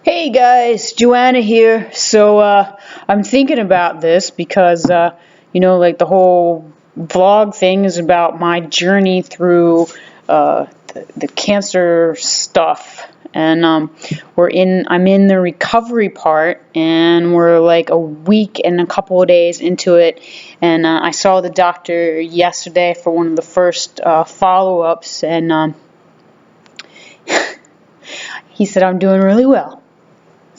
Hey guys, Joanna here. I'm thinking about this because like the whole vlog thing is about my journey through the cancer stuff, and I'm in the recovery part, and we're like a week and a couple of days into it, and I saw the doctor yesterday for one of the first follow-ups, and he said I'm doing really well.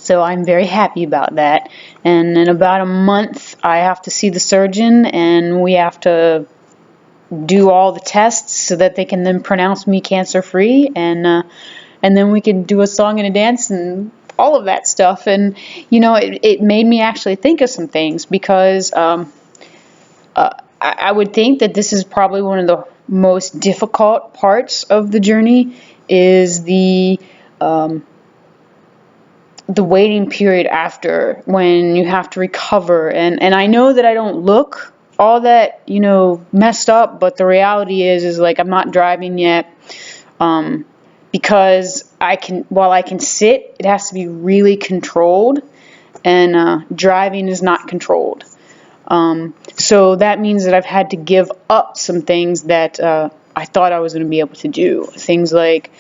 So I'm very happy about that. And in about a month, I have to see the surgeon, and we have to do all the tests so that they can then pronounce me cancer-free, and then we can do a song and a dance and all of that stuff. And it made me actually think of some things because I would think that this is probably one of the most difficult parts of the journey is the waiting period after, when you have to recover. And I know that I don't look all that, messed up, but the reality is like I'm not driving yet, because while I can sit, it has to be really controlled, and driving is not controlled. So that means that I've had to give up some things that I thought I was going to be able to do. Things like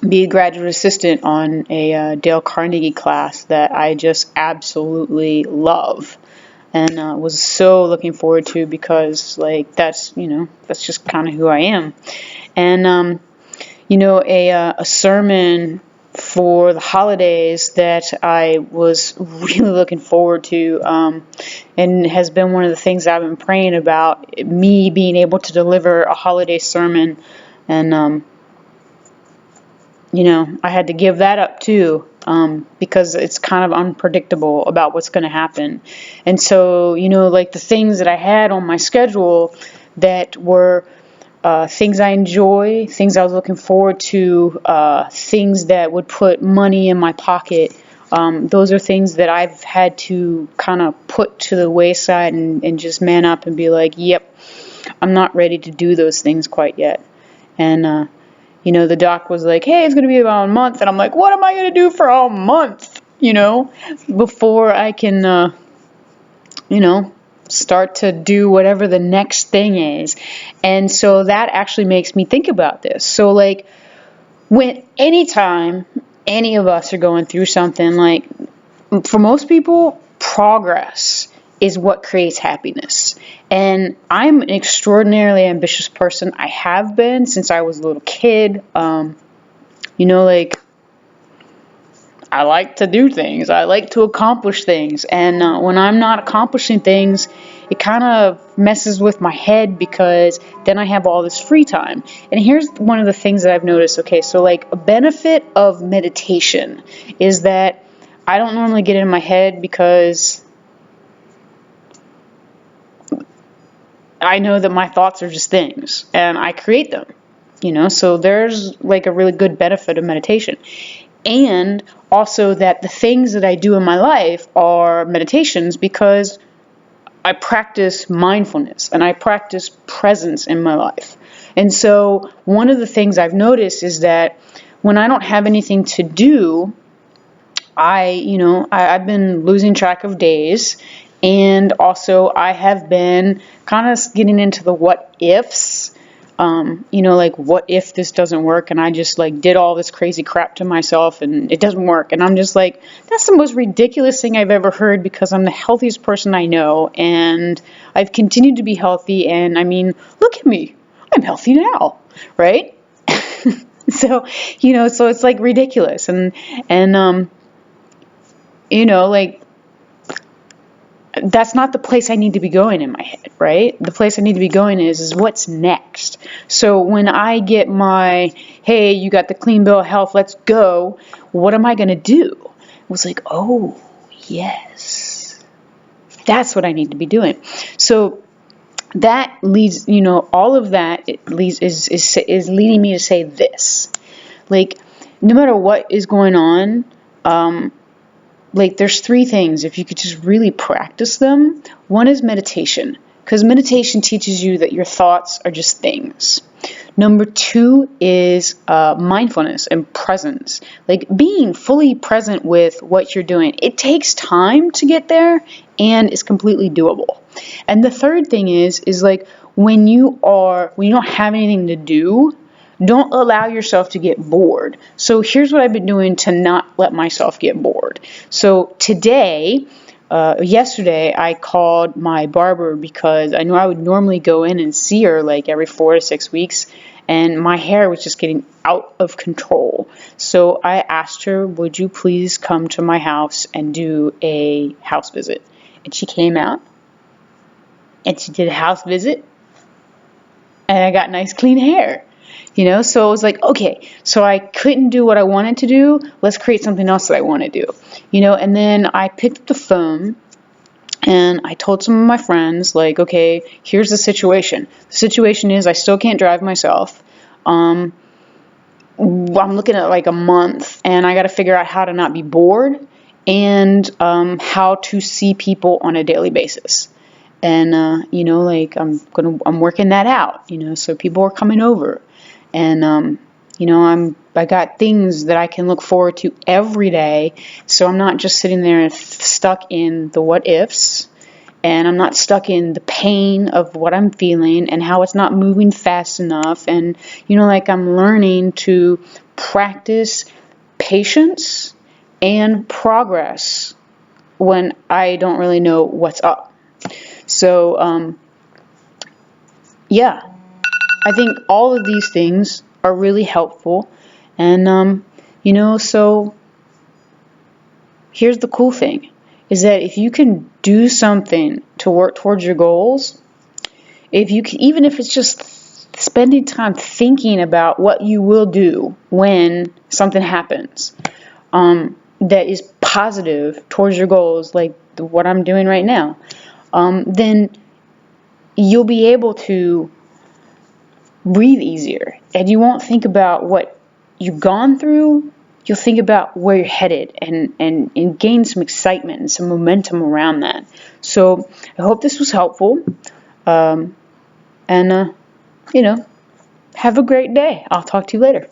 be a graduate assistant on a Dale Carnegie class that I just absolutely love, and was so looking forward to, because that's just kind of who I am. And a sermon for the holidays that I was really looking forward to, and has been one of the things I've been praying about, me being able to deliver a holiday sermon. And I had to give that up too, because it's kind of unpredictable about what's going to happen. And so, like the things that I had on my schedule that were things I enjoy, things I was looking forward to, things that would put money in my pocket, those are things that I've had to kind of put to the wayside and just man up and be like, yep, I'm not ready to do those things quite yet. And the doc was like, hey, it's going to be about a month. And I'm like, what am I going to do for a month, before I can, start to do whatever the next thing is. And so that actually makes me think about this. So anytime any of us are going through something, like for most people, progress is what creates happiness. And I'm an extraordinarily ambitious person. I have been since I was a little kid. I like to do things. I like to accomplish things. And when I'm not accomplishing things, it kind of messes with my head, because then I have all this free time. And here's one of the things that I've noticed. Okay, so a benefit of meditation is that I don't normally get in my head, because I know that my thoughts are just things, and I create them, so there's a really good benefit of meditation. And also that the things that I do in my life are meditations, because I practice mindfulness and I practice presence in my life. And so one of the things I've noticed is that when I don't have anything to do, I've been losing track of days. And also I have been kind of getting into the what ifs, what if this doesn't work, and I just did all this crazy crap to myself and it doesn't work. And I'm just like, that's the most ridiculous thing I've ever heard, because I'm the healthiest person I know, and I've continued to be healthy. And I mean, look at me, I'm healthy now, right? So, so it's ridiculous. And that's not the place I need to be going in my head, right? The place I need to be going is what's next. So when I get my, hey, you got the clean bill of health, let's go, what am I going to do? It was like, oh, yes, that's what I need to be doing. So that leads, all of that is leading me to say this. No matter what is going on, there's three things, if you could just really practice them. One is meditation, because meditation teaches you that your thoughts are just things. Number 2 is mindfulness and presence. Like being fully present with what you're doing. It takes time to get there and it's completely doable. And the third thing is like when you don't have anything to do, don't allow yourself to get bored. So here's what I've been doing to not let myself get bored. So yesterday I called my barber because I knew I would normally go in and see her like every 4 to 6 weeks, and my hair was just getting out of control. So I asked her, would you please come to my house and do a house visit? And she came out and she did a house visit, and I got nice clean hair. So it was like, okay, so I couldn't do what I wanted to do. Let's create something else that I want to do. And then I picked up the phone and I told some of my friends, like, okay, here's the situation. The situation is I still can't drive myself. I'm looking at like a month, and I got to figure out how to not be bored and how to see people on a daily basis. And like I'm working that out. So people are coming over. And, I got things that I can look forward to every day. So I'm not just sitting there stuck in the what ifs, and I'm not stuck in the pain of what I'm feeling and how it's not moving fast enough. And, like I'm learning to practice patience and progress when I don't really know what's up. So, yeah. I think all of these things are really helpful. And, so here's the cool thing, is that if you can do something to work towards your goals, even if it's just spending time thinking about what you will do when something happens, that is positive towards your goals, like what I'm doing right now, then you'll be able to breathe easier, and you won't think about what you've gone through. You'll think about where you're headed and gain some excitement and some momentum around that. So I hope this was helpful. And have a great day. I'll talk to you later.